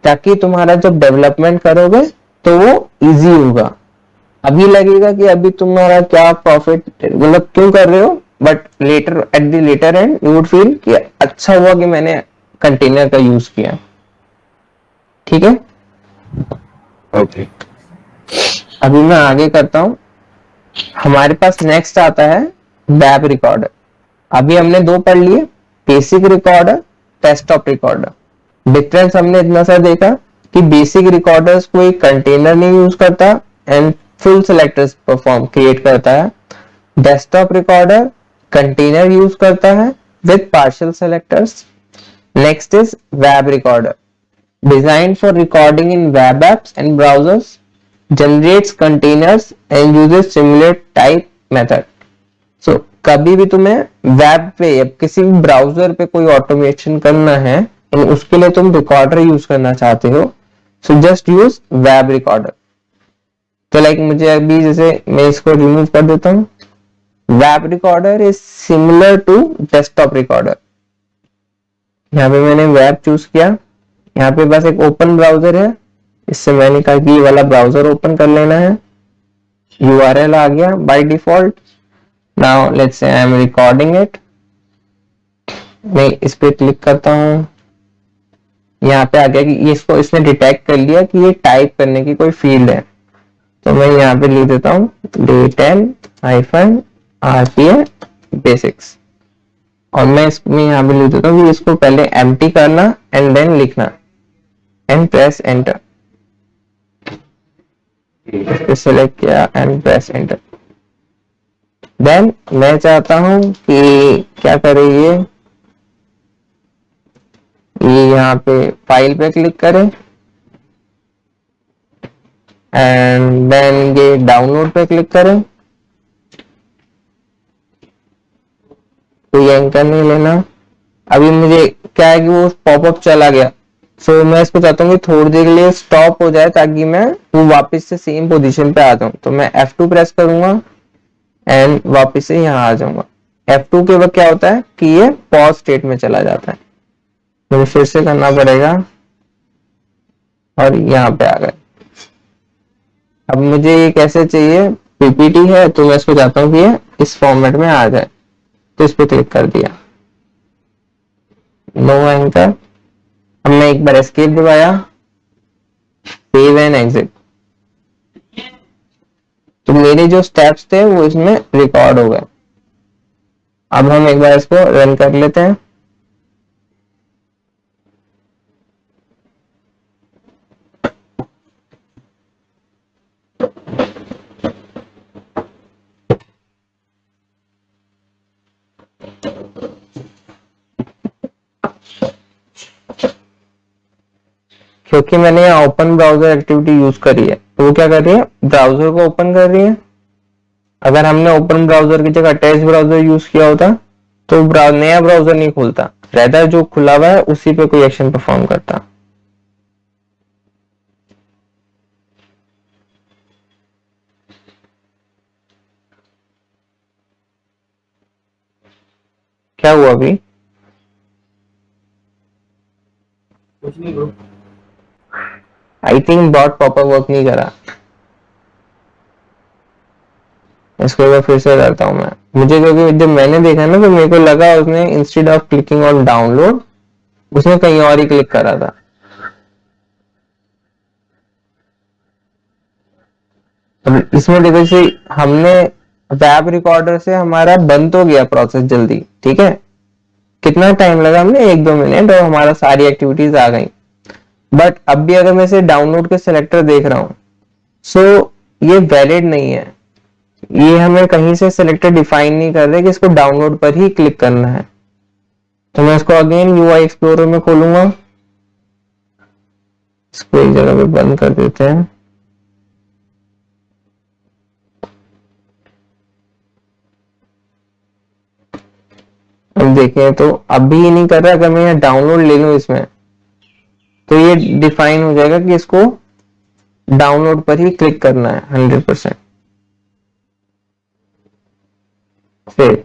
ताकि तुम्हारा जब डेवलपमेंट करोगे तो वो इजी होगा। अभी लगेगा कि अभी तुम्हारा क्या प्रॉफिट, मतलब क्यों कर रहे हो, but later at the latter end you would feel कि अच्छा हुआ कि मैंने कंटेनर का यूज किया। ठीक है, ओके। अभी मैं आगे करता हूं। हमारे पास नेक्स्ट आता है वेब रिकॉर्डर। अभी हमने 2 पढ़ लिए, basic recorder, desktop recorder. Difference हमने इतना सा देखा कि बेसिक रिकॉर्डर्स कोई कंटेनर नहीं यूज करता and full selectors perform create करता है। डेस्कटॉप रिकॉर्डर कंटेनर यूज करता है with partial selectors. Next is web recorder, designed for recording in web apps and browsers, generates containers and uses similar type method. So कभी भी तुम्हें web पे या किसी भी ब्राउजर पे कोई ऑटोमेशन करना है और उसके लिए तुम रिकॉर्डर यूज करना चाहते हो, so just use web recorder. तो लाइक मुझे अभी जैसे मैं इसको रिमूव कर देता हूँ, web recorder is similar to desktop recorder. यहाँ पे मैंने वेब चूज किया, यहाँ पे बस एक ओपन ब्राउजर है, इससे मैंने कहा कि ये वाला ब्राउजर ओपन कर लेना है, URL आ गया by default. Now let's say I am recording it, मैं इस पे क्लिक करता हूँ, यहाँ पे आ गया कि इसको इसने डिटेक्ट कर लिया कि ये टाइप करने की कोई फील्ड है, तो मैं यहाँ पे लिख देता हूँ D10-RPA बेसिक्स, और मैं इसमें यहाँ पे लिख देता हूँ कि इसको पहले एम्प्टी करना एंड देन लिखना एंड प्रेस एंटर। सेलेक्ट किया एंड प्रेस एंटर। देन मैं चाहता हूं कि क्या करे ये यहाँ पे फाइल पे क्लिक करें, एंड देन ये डाउनलोड पे क्लिक करें, कोई एंकर नहीं लेना। अभी मुझे क्या है कि वो पॉपअप चला गया, सो मैं इसको चाहता हूँ कि थोड़ी देर के लिए स्टॉप हो जाए ताकि मैं वो वापस से सेम पोजीशन पे आ जाऊं। तो मैं F2 प्रेस करूंगा एंड वापस से यहाँ आ जाऊंगा। F2 के बाद क्या होता है कि ये पॉज स्टेट में चला जाता है। मुझे फिर से करना पड़ेगा और यहाँ पे आ गए। अब मुझे ये कैसे चाहिए, पीपीटी है तो मैं इसको चाहता हूँ कि ये इस फॉर्मेट में आ जाए, तो इस पे क्लिक कर दिया, नो एंकर। अब मैं एक बार एस्केप दबाया, सेव एंड एग्जिट, तो मेरे जो स्टेप्स थे वो इसमें रिकॉर्ड हो गए। अब हम एक बार इसको रन कर लेते हैं। क्योंकि मैंने यहाँ ओपन ब्राउजर एक्टिविटी यूज करी है, तो वो क्या कर रही है, ब्राउजर को ओपन कर रही है। अगर हमने ओपन ब्राउजर की जगह अटैच ब्राउजर यूज किया होता तो नया ब्राउजर नहीं खुलता, रहता जो खुला हुआ है उसी पे कोई एक्शन परफॉर्म करता। क्या हुआ अभी? कुछ नहीं bro. I think dot popup work नहीं करा। इसको एक बार फिर से करता हूं मैं। मुझे क्योंकि जब मैंने देखा ना तो मेरे को लगा उसने instead of clicking on download उसने कहीं और ही क्लिक करा था। अब इसमें देखो से हमने वेब रिकॉर्डर से हमारा बंद तो गया प्रोसेस जल्दी, ठीक है। कितना टाइम लगा, हमने 1-2 मिनट और हमारा सारी एक्टिविटीज आ गई। बट अब भी अगर मैं इसे डाउनलोड के सिलेक्टर देख रहा हूं, सो ये वैलिड नहीं है। ये हमें कहीं से सिलेक्टर डिफाइन नहीं कर रहे कि इसको डाउनलोड पर ही क्लिक करना है। तो मैं इसको अगेन यूआई एक्सप्लोरर में खोलूंगा, इसको एक जगह पे बंद कर देते हैं। अब देखें तो अब भी ये नहीं कर रहा। अगर मैं यहाँ डाउनलोड ले लूं इसमें तो ये डिफाइन हो जाएगा कि इसको डाउनलोड पर ही क्लिक करना है 100%। फिर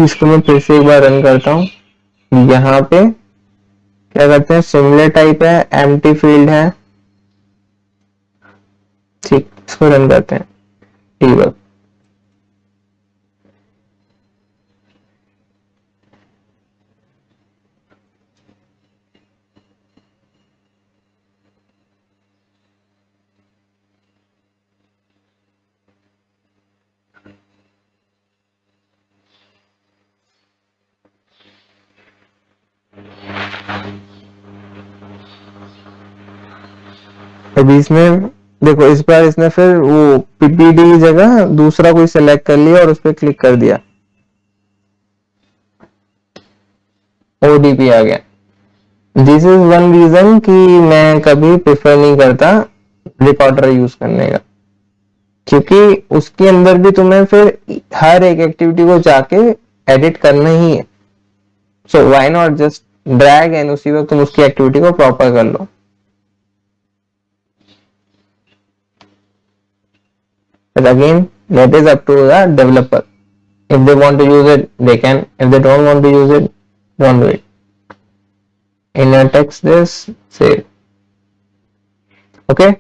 इसको मैं फिर से एक बार रन करता हूं। यहाँ पे क्या करते हैं, सिमिलर टाइप है, एम्प्टी फील्ड है, ठीक। इसको रन करते हैं, ठीक है। अभी इसमें देखो, इस बार इसने फिर वो पीपीडी की जगह दूसरा कोई सेलेक्ट कर लिया और उस पर क्लिक कर दिया, ओडीपी आ गया। दिस इज वन रीजन कि मैं कभी प्रेफर नहीं करता रिकॉर्डर यूज करने का, क्योंकि उसके अंदर भी तुम्हें फिर हर एक एक्टिविटी को जाके एडिट करना ही है। So why not just drag and उसी वक्त तुम उसकी एक्टिविटी को प्रॉपर कर लो। But again, that is up to the developer. If they want to use it, they can. If they don't want to use it, don't do it. In a text this, save. Okay.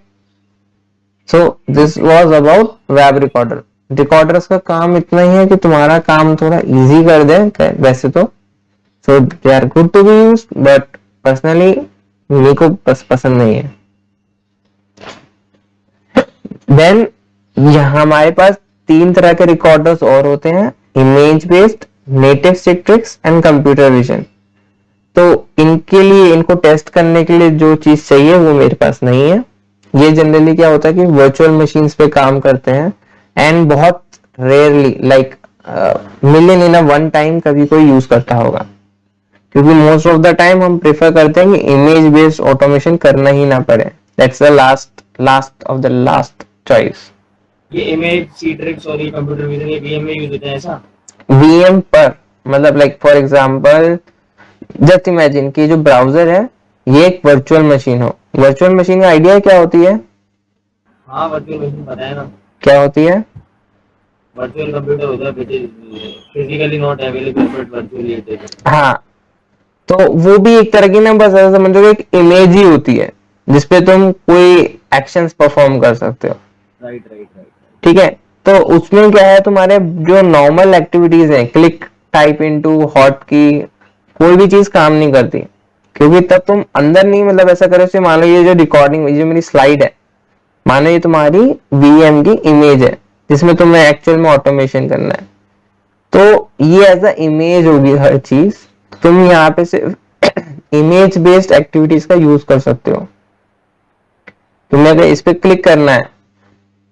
So this was about web recorder. Recorders का काम इतना ही है कि तुम्हारा काम थोड़ा easy कर दे वैसे तो। So they are good to be used, but personally मेरे को पसंद नहीं है। Then यहाँ हमारे पास 3 तरह के रिकॉर्डर्स और होते हैं, image based, native Citrix and computer vision. तो इनके लिए, इनको टेस्ट करने के लिए जो चीज चाहिए वो मेरे पास नहीं है। ये जनरली क्या होता है कि वर्चुअल मशीन्स पे काम करते हैं एंड बहुत rarely, like million in a one time कभी कोई यूज करता होगा। क्योंकि मोस्ट ऑफ द टाइम हम प्रेफर करते हैं कि इमेज बेस्ड ऑटोमेशन करना ही ना पड़े. That's the last of the last choice. ये इमेज सीट्रिक्स और ये कंप्यूटर विजन ये वीएम में यूज होते हैं ऐसा? वीएम पर मतलब like for example just imagine कि जो ब्राउजर है ये एक वर्चुअल मशीन हो. वर्चुअल मशीन का आइडिया क्या होती है? हाँ वर्चुअल मशीन पता है ना. क्या होती है? वर्चुअल कंप्यूटर होता है physically not available but virtually it is. हाँ, तो वो भी एक तरह की ना बस ऐसा समझो एक इमेज ही होती है जिसपे तुम कोई एक्शंस परफॉर्म कर सकते हो. Right right right. ठीक है, तो उसमें क्या है तुम्हारे जो नॉर्मल एक्टिविटीज हैं क्लिक टाइप इनटू हॉट की कोई भी चीज काम नहीं करती क्योंकि तब तुम अंदर नहीं मतलब ऐसा करो. से मान लो ये जो रिकॉर्डिंग जो मेरी स्लाइड है मानो ये तुम्हारी वीएम की इमेज है जिसमें तुम्हें एक्चुअल में ऑटोमेशन करना है. तो ये एज अ इमेज होगी हर चीज. तुम यहाँ पे सिर्फ इमेज बेस्ड एक्टिविटीज का यूज कर सकते हो. तुम्हें अगर इस पे क्लिक करना है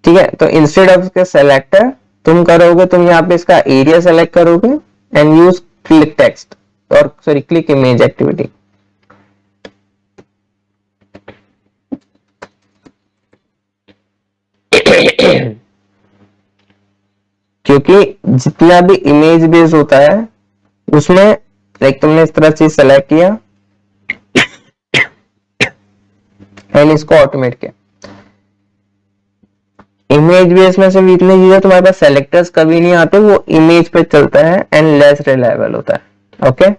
ठीक है तो इंस्टेड ऑफ इसका सेलेक्टर तुम करोगे तुम यहाँ पे इसका एरिया सेलेक्ट करोगे एंड यूज क्लिक टेक्स्ट और सॉरी क्लिक इमेज एक्टिविटी. क्योंकि जितना भी इमेज बेस्ड होता है उसमें लाइक तुमने इस तरह से सेलेक्ट किया एंड इसको ऑटोमेट किया. इमेज बेस में से इतनी चीजें तुम्हारे पास सेलेक्टर्स कभी नहीं आते वो इमेज पे चलता है एंड लेस रिलायबल होता है. ओके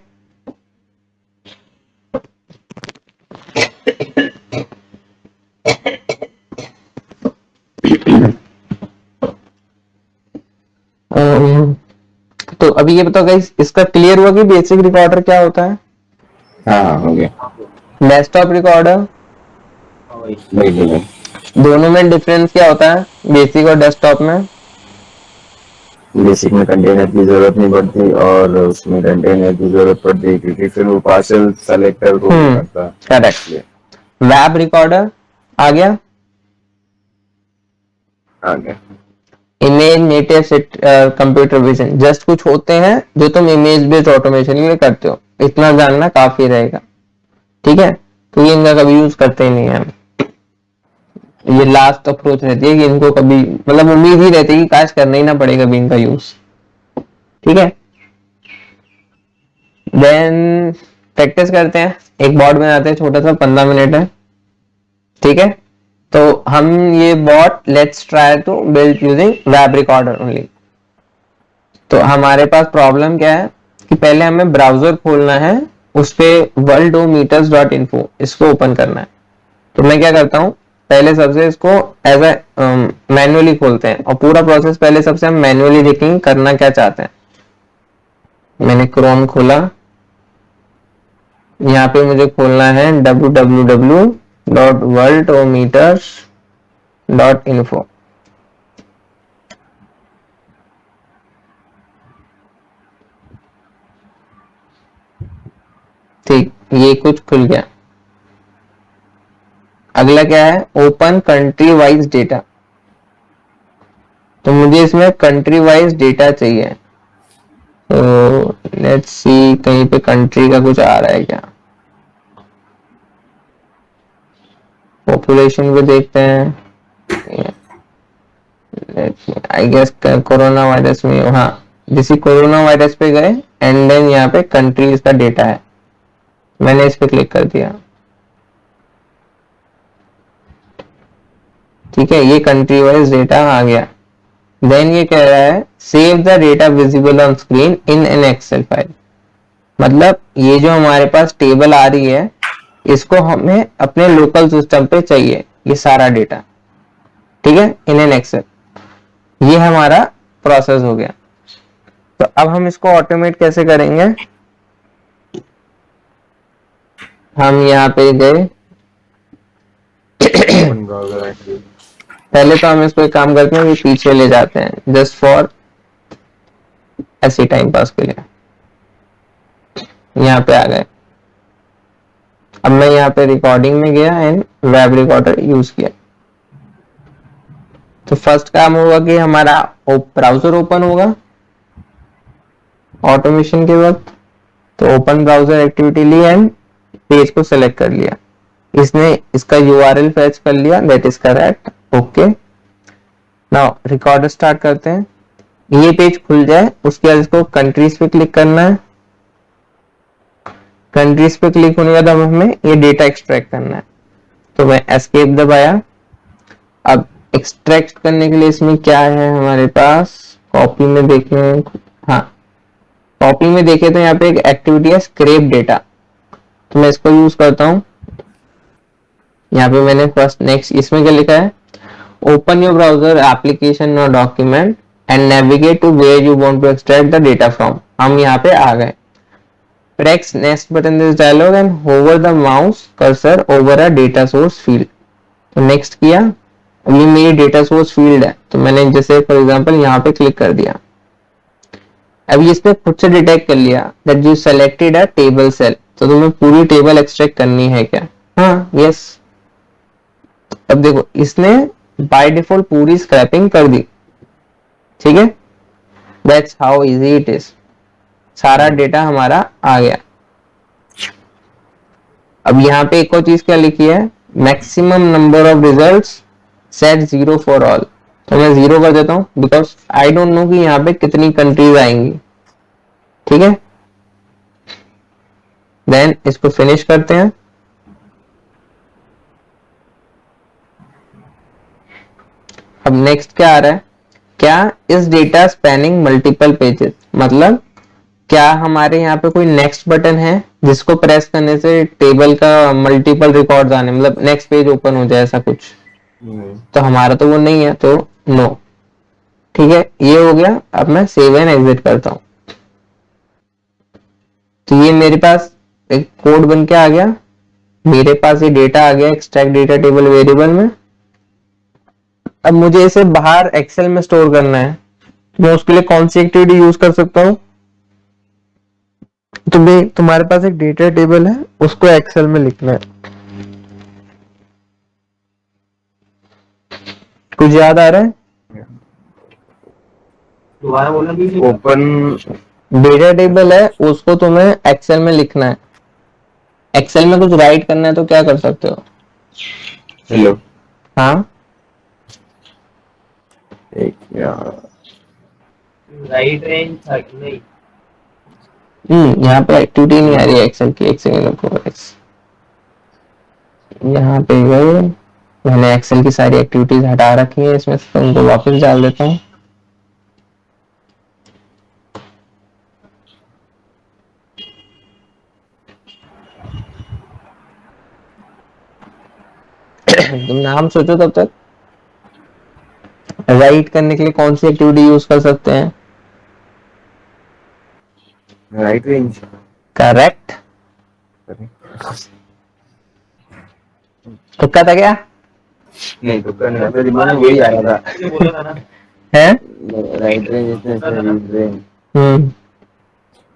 तो अभी ये बताओ गाइस इसका क्लियर हुआ कि बेसिक रिकॉर्डर क्या होता है? हाँ हो गया. डेस्कटॉप रिकॉर्डर वही बोलो. दोनों में डिफरेंस क्या होता है बेसिक और डेस्कटॉप में? बेसिक में कंटेनर की जरूरत नहीं पड़ती और उसमें कंटेनर की जरूरत पड़ती है क्योंकि फिर वो पार्सल सेलेक्टर को नहीं करता. करेक्ट. वेब रिकॉर्डर आ गया. आ गया. Image native computer vision just कुछ होते हैं जो तुम इमेज बेस्ड ऑटोमेशन में करते हो. इतना जानना काफी रहेगा. ठीक है, तो ये इनका कभी यूज करते ही नहीं है. ये लास्ट अप्रोच रहती है कि इनको कभी मतलब उम्मीद ही रहती है कि काश करना ही ना पड़े कभी इनका यूज. ठीक है, देन प्रैक्टिस करते हैं. एक बॉट बनाते हैं छोटा सा 15 मिनट है. ठीक है, तो हम ये bot let's try to build using web recorder only. तो हमारे पास प्रॉब्लम क्या है कि पहले हमें ब्राउजर खोलना है उस पे worldometers.info इसको ओपन करना है. तो मैं क्या करता हूँ पहले सबसे इसको एज ए मैन्युअली खोलते हैं और पूरा प्रोसेस पहले सबसे हम मैन्युअली देखेंगे करना क्या चाहते हैं. मैंने क्रोम खोला. यहाँ पे मुझे खोलना है www.worldometers.info. ठीक, ये कुछ खुल गया. अगला क्या है ओपन कंट्री वाइज डेटा. तो मुझे इसमें कंट्री वाइज डेटा चाहिए. तो लेट्स सी कहीं पे कंट्री का कुछ आ रहा है क्या. पॉपुलेशन को देखते हैं. आई गेस कोरोना वायरस में हाँ जिस कोरोना वायरस पे गए एंड देन यहाँ पे कंट्रीज का डेटा है. मैंने इस पे क्लिक कर दिया. ठीक है, ये कंट्री वाइज डेटा आ गया. देन ये कह रहा है save the data visible on screen in an Excel file. मतलब ये जो हमारे पास टेबल आ रही है इसको हमें अपने लोकल सिस्टम पे चाहिए ये सारा डेटा. ठीक है, इन एन एक्सेल. ये हमारा प्रोसेस हो गया. तो अब हम इसको ऑटोमेट कैसे करेंगे. हम यहाँ पे गए पहले तो हम इसको एक काम करते हैं कि पीछे ले जाते हैं जस्ट फॉर ऐसे टाइम पास के लिए. यहाँ पे आ गए. अब मैं यहाँ पे रिकॉर्डिंग में गया एंड वेब रिकॉर्डर यूज किया. तो फर्स्ट काम होगा कि हमारा ब्राउजर ओपन होगा ऑटोमेशन के वक्त. तो ओपन ब्राउजर एक्टिविटी ली एंड पेज को सिलेक्ट कर लिया, इसने इसका यूआरएल फेच कर लिया, that is correct. Okay, now recorder start करते हैं। ये पेज खुल जाए उसके बाद इसको कंट्रीज पे क्लिक करना है। कंट्रीज पे क्लिक होने के बाद हमें ये डेटा एक्सट्रैक्ट करना है, तो मैं एस्केप दबाया। अब एक्सट्रैक्ट करने के लिए इसमें क्या है हमारे पास, कॉपी में देखें, हाँ कॉपी में देखें तो यहाँ पे एक एक्टिविटी है स्क्रैप डेटा, तो मैं इसको यूज करता हूँ। यहाँ पे मैंने फर्स्ट नेक्स्ट, इसमें क्या लिखा है, ओपन योर ब्राउजर एप्लीकेशन और document and navigate to where you want to extract the data from. हम यहाँ पे आ गए। Press next button this dialog and hover the mouse cursor over a data source field. तो next किया, ये मेरी डेटा सोर्स फील्ड है, तो मैंने जैसे फॉर एग्जांपल यहाँ पे क्लिक कर दिया। अभी इसने खुद से डिटेक्ट कर लिया that you selected a table cell, तो तुम्हें पूरी टेबल एक्सट्रैक्ट करनी है क्या, हाँ यस। अब देखो इसने बाय डिफॉल्ट पूरी स्क्रैपिंग कर दी, ठीक है, that's how easy it is. सारा डेटा हमारा आ गया। अब यहाँ पे एक और चीज क्या लिखी है, maximum number of results set 0 for all, तो मैं 0 कर देता हूँ बिकॉज आई डोंट नो कि यहाँ पे कितनी कंट्रीज आएंगी, ठीक है। देन इसको फिनिश करते हैं। अब नेक्स्ट क्या आ रहा है, क्या इस डेटा स्पैनिंग मल्टीपल पेजेस, मतलब क्या हमारे यहाँ पे कोई नेक्स्ट बटन है जिसको प्रेस करने से टेबल का मल्टीपल रिकॉर्ड्स आने, मतलब नेक्स्ट पेज ओपन हो जाए ऐसा कुछ, तो हमारा तो वो नहीं है, तो नो, ठीक है, ये हो गया। अब मैं सेव एंड एग्जिट करता हूं, तो ये मेरे पास एक कोड बन के आ गया, मेरे पास ये डेटा आ गया एक्सट्रैक्ट डेटा टेबल वेरिएबल में। अब मुझे इसे बाहर एक्सेल में स्टोर करना है, मैं उसके लिए कौन सी एक्टिविटी यूज कर सकता हूँ, तुम्हारे पास एक डेटा टेबल है उसको एक्सेल में लिखना है, कुछ याद आ रहा है, दोबारा बोलना प्लीज। ओपन डेटा टेबल है उसको तुम्हें एक्सेल में लिखना है, एक्सेल में कुछ राइट करना है तो क्या कर सकते हो, हेलो हाँ एक यार राइट रेंज नहीं, यहाँ पे एक्टिविटी नहीं आ रही है एक्सेल की, एक सेकंड रुको, यहाँ पे गए, मैंने एक्सेल की सारी एक्टिविटीज हटा रखी है इसमें से, उनको वापस डाल देता हूँ। तुम नाम सोचो तब तक, राइट करने के लिए कौन सी एक्टिविटी यूज कर सकते हैं, राइट रेंज करेक्ट, तुक्का था क्या, नहीं तो करना मेरे दिमाग में वही आ रहा था ऐसे बोला था ना। है, राइट रेंज इसमें से रीड रेंज। हम्म,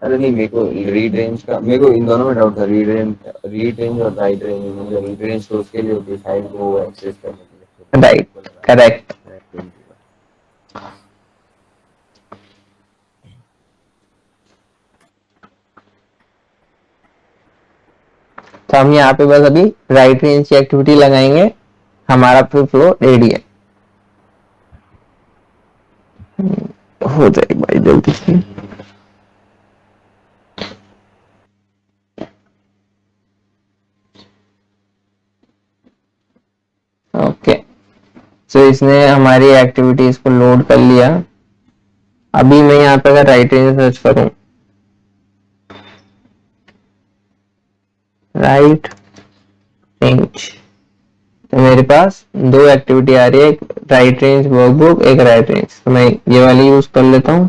अरे नहीं, मेरे को रीड रेंज का, मेरे को इन दोनों में डाउट था, रीड रेंज और राइट रेंज। मतलब रीड रेंज तो उसके लिए होती है फाइल को एक्सेस करने के लिए, राइट, करेक्ट। तो हम यहाँ पे बस अभी राइट रेंज की एक्टिविटी लगाएंगे, हमारा फ्लो रेडी है, हो जाए भाई जल्दी से। ओके, तो इसने हमारी एक्टिविटीज को लोड कर लिया। अभी मैं यहाँ पे अगर राइट रेंज सर्च करूं, राइट रेंज, तो मेरे पास दो एक्टिविटी आ रही है, एक राइट रेंज वर्कबुक, एक राइट रेंज, तो मैं ये वाली यूज कर लेता हूँ।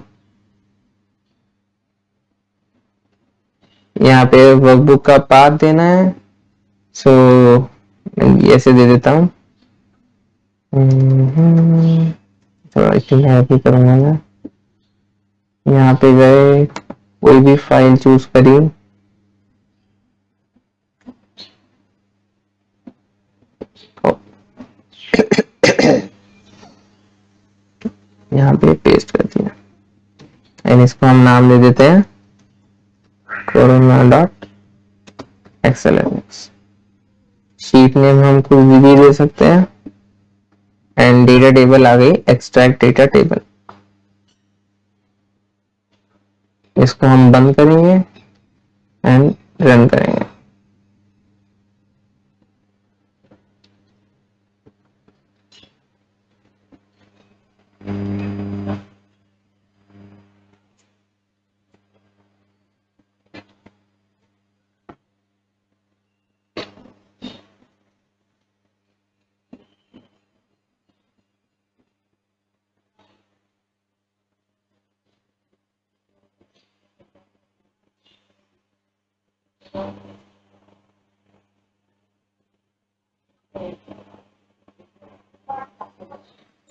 यहाँ पे वर्कबुक का पाथ देना है, सो ऐसे दे देता हूँ, थोड़ा इसमें हैप्पी करूंगा मैं। यहाँ पे गए, कोई भी फाइल चूज करी, यहाँ पे पेस्ट कर दिया, एंड इसको हम नाम दे देते हैं corona dot XLS. Sheet name हम कुछ भी दे सकते हैं एंड डेटा टेबल आ गई, एक्सट्रैक्ट डेटा टेबल। इसको हम बंद करेंगे एंड रन करेंगे।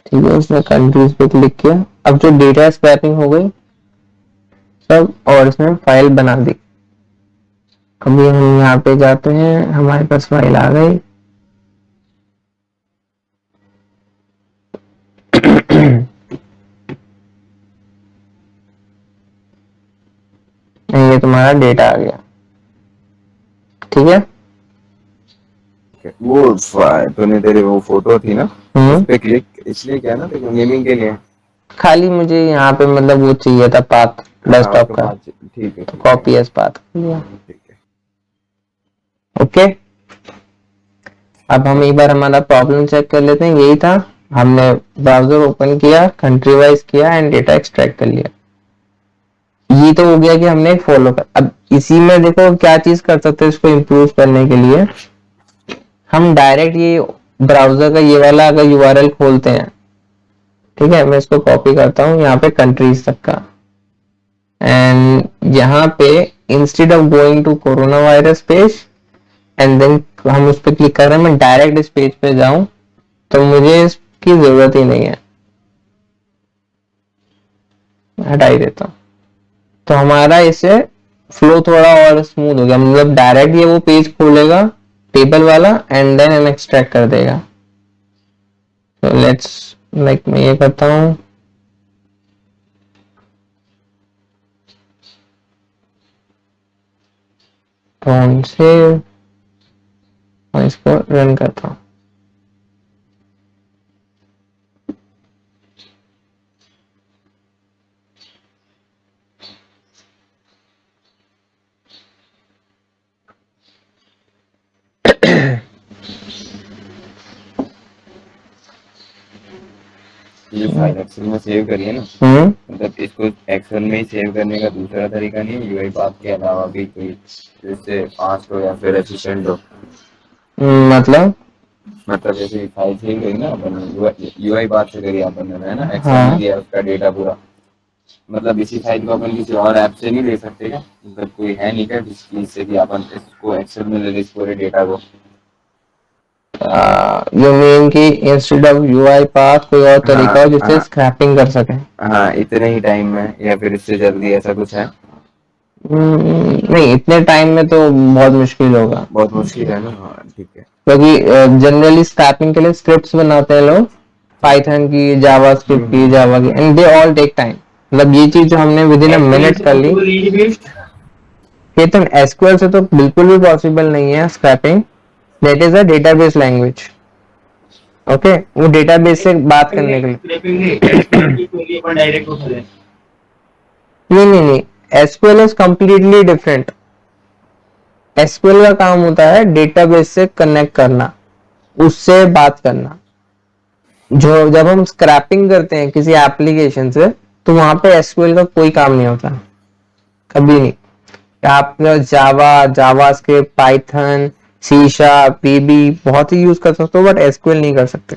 ठीक है, उसने कंट्रीज पे क्लिक किया। अब जो डेटा स्क्रैपिंग हो गई सब, और इसमें फाइल बना दी। अभी हम यहाँ पे जाते हैं, हमारे पास फाइल आ गई। ये तुम्हारा डेटा आ गया। ठीक है, वो तूने तेरे वो फोटो थी ना, उस पे क्लिक इसलिए किया ना, तेरे गेमिंग के लिए। खाली मुझे यहाँ पे मतलब वो चाहिए था पाथ डेस्कटॉप का, ठीक है कॉपी एज पाथ। ठीक है। ओके, अब हम एक बार हमारा प्रॉब्लम चेक कर लेते हैं। यही था, हमने ब्राउजर ओपन किया, कंट्री वाइज किया एंड डेटा एक्सट्रैक्ट कर लिया। ये तो हो गया कि हमने एक फॉलो कर। अब इसी में देखो क्या चीज कर सकते हैं इसको इम्प्रूव करने के लिए। हम डायरेक्ट ये ब्राउजर का ये वाला अगर यूआरएल खोलते हैं, ठीक है, मैं इसको कॉपी करता हूँ यहाँ पे कंट्रीज तक का, एंड यहाँ पे instead of going to corona virus page and then हम उस पर क्लिक कर रहे हैं, मैं डायरेक्ट इस पेज पे जाऊं तो मुझे इसकी जरूरत ही नहीं है, हटा ही देता हूं। तो हमारा इससे फ्लो थोड़ा और स्मूथ हो गया, मतलब डायरेक्ट ये वो पेज खोलेगा टेबल वाला एंड देन एक्सट्रैक्ट कर देगा। तो लेट्स लाइक मैं ये करता हूं, कौन से मैं इसको रन करता हूं। ये फाइल एक्सेल में सेव करिए ना, मतलब इसको एक्सेल में ही सेव करने का दूसरा तरीका नहीं है यूआई पाथ के अलावा भी कोई, जैसे फास्ट हो या फिर एफिशिएंट हो? मतलब जैसे फाइल सेव करी ना अपन, यूआई पाथ से करी अपन ने, है ना, एक्सेल में दिया उसका डेटा पूरा, मतलब इसी फाइल को अपन किसी और ऐप से नहीं ले सकते क्या? मतलब कोई है नहीं क्या जिससे कि अपन इसको एक्सेल में ले ले इस पूरे डेटा को? यू मीन कि इंस्टेड ऑफ यूआई पाथ कोई और तरीका हो जिससे स्क्रैपिंग कर सके? हाँ, इतने ही टाइम में या फिर इससे जल्दी, ऐसा कुछ है? नहीं, इतने टाइम में तो बहुत मुश्किल होगा। बहुत मुश्किल है ना, हाँ ठीक है। क्योंकि जनरली स्क्रैपिंग के लिए स्क्रिप्ट्स बनाते हैं लोग, पाइथन की, जावा स्क्रिप्ट की, जावा की, and they all take time. मतलब ये चीज जो हमने विद इन अ मिनट कर ली, ये तो एसक्यूएल से तो बिल्कुल भी पॉसिबल नहीं है scraping. That is a database language. Okay, वो डेटाबेस से बात करने के लिए। नहीं, SQL is completely different. SQL का काम होता है डेटाबेस से कनेक्ट करना, उससे बात करना। जो जब हम स्क्रैपिंग करते हैं किसी एप्लीकेशन से, तो वहां पे एसक्यूएल का कोई काम नहीं होता, कभी नहीं। आप जावा स्क्रिप्ट, पाइथन, सी शार्प, वीबी बहुत ही यूज कर सकते हो, बट एसक्यूएल नहीं कर सकते।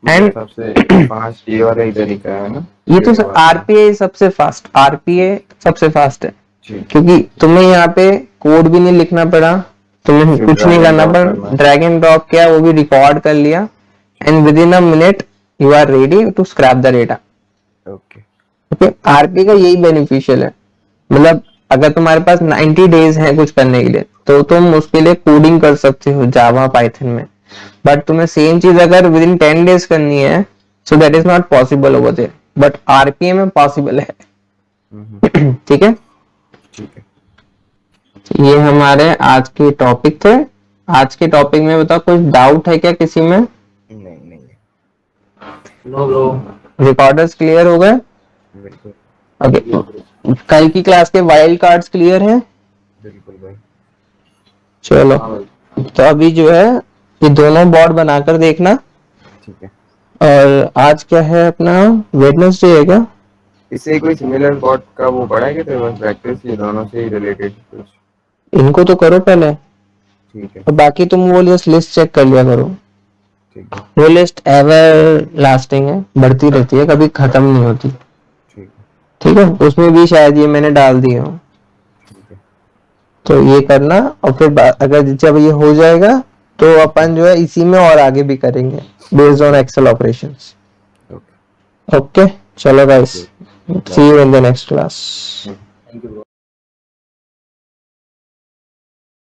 एंड सबसे फास्ट ये वाला ही तरीका है ना, ये तो आरपीए सबसे फास्ट, आरपीए सबसे फास्ट है, क्योंकि तुम्हें यहाँ पे कोड भी नहीं लिखना पड़ा, तुम्हें कुछ नहीं करना पड़ा, ड्रैग एंड ड्रॉप किया, वो भी रिकॉर्ड कर लिया, and within a minute you are ready to scrap the data. Okay, RP का यही बेनिफिशियल है। मतलब अगर तुम्हारे पास 90 डेज है कुछ करने के लिए, तो तुम उसके लिए कोडिंग कर सकते हो जावा पाइथन में, बट तुम्हें सेम चीज अगर विद इन 10 डेज करनी है, so that is not possible over there, but RPA में पॉसिबल है। ठीक है, ये हमारे आज के टॉपिक थे। आज के टॉपिक में बताओ कुछ डाउट है क्या किसी में? नहीं नहीं नो ब्रो। रिकॉर्डर्स क्लियर हो गए? बिल्कुल ओके, कल की क्लास के वाइल्ड कार्ड्स क्लियर हैं? बिल्कुल भाई। चलो, तो अभी जो है ये दोनों बोर्ड बनाकर देखना। ठीक है। और आज क्या है अपना, वेडनेसडे है क्या? इससे कोई सिमिलर बॉट का वो पढ़ा है क्या तेरे पास प्रैक्टिस, ये दोनों से ही रिलेटेड कुछ? इनको तो करो पहले, ठीक है और बाकी तुम वो लिस्ट चेक कर लिया करो। ठीक है वो लिस्ट एवर लास्टिंग है, बढ़ती रहती है, कभी खत्म नहीं होती। ठीक है ठीक है, उसमें भी शायद ये मैंने डाल दिए हो, ठीक है। तो ये करना। और फिर अगर जब ये हो जाएगा तो अपन जो है इसी में और आगे भी करेंगे based on Excel operations. Okay okay, चलो guys, see you in the next class. Thank you bro.